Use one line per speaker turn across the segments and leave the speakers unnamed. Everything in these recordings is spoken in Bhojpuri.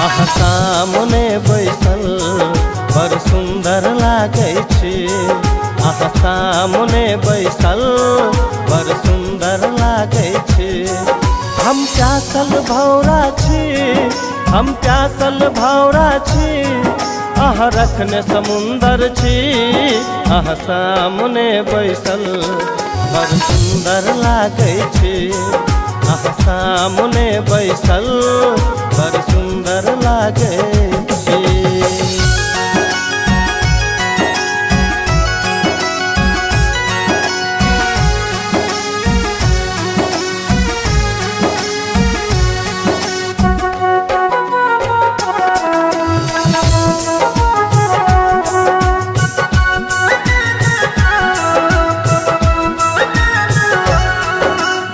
अहाँ सामने बैसल बड़ सुंदर लागे छी। अहाँ सामने बैसल बड़ सुंदर लागे छी। हम प्यासल भौरा छी, हम प्यासल भौरा छी। अहाँ रखने समुंदर छी। अहाँ सामने बैसल बड़ सुंदर लागे छी। अहाँ सामने बैसल बड़ सुंदर लागे छी।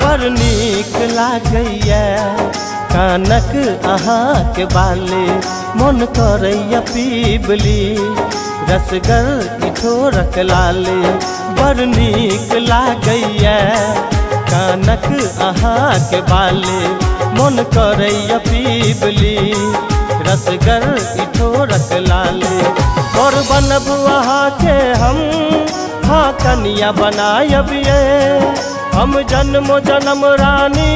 बड़ नीक लागैया कानक अहाँके बाली। मन करैया पीबली रसगर इठोरक लाली। बड़ नीक लागैया कानक अहाँके बाली। मन करैया पीबली रसगर इठोरक लाली। और बनब अहाँके हम हाँ कनिया बनायब ये। हम जन्मो जन्म रानी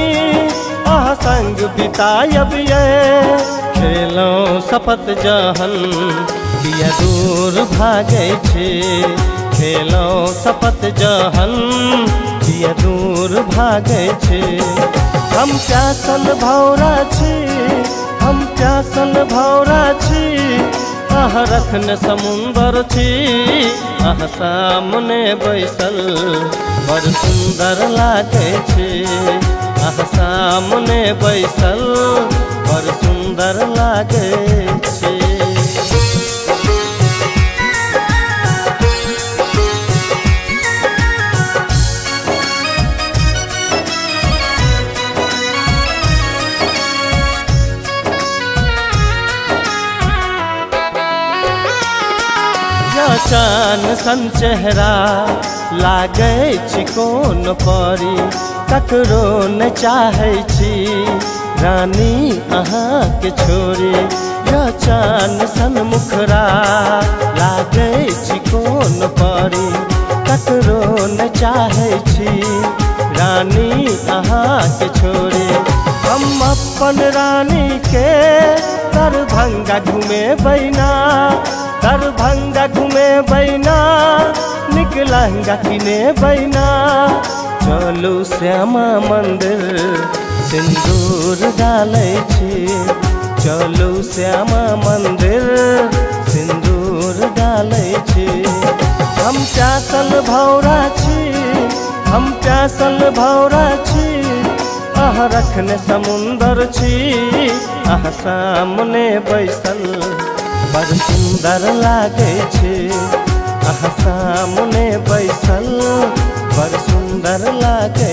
अहाँ संग बितायब ये। खेलौं शपथ जहन किया दूर भागै छी। खेलौं शपथ जहन किया दूर भागै छी। हम प्यासल भौरा छी, हम प्यासल भौरा छी। अहाँ रखने समुंदर छी। अहाँ सामने बैसल बड़ सुंदर लागे छी। अहाँ सामने बैसल बड़ सुंदर लागे छी। चान सन चेहरा लागे छी कोन परी। ककरो न चाहे छी रानी अहाँके छोरी। चान सन मुखरा लागे छी कोन परी। ककरो न चाहे छी रानी अहाँके छोरी। हम अपन रानी के दरभंगा घूमे बैना। दरभंगा घूमे बैना निक लहंगा किने बैना। चलू श्यामा मंदिर सिंदूर डालै छी। चलू श्यामा मंदिर सिंदूर डालै छी। हम प्यासल भौरा छी, हम प्यासल भौरा छी। अहाँ रखने समुंदर छी। अहाँ सामने बैसल बड़ सुंदर लागे छी। अहाँ सामने बैसल बड़ सुंदर लागे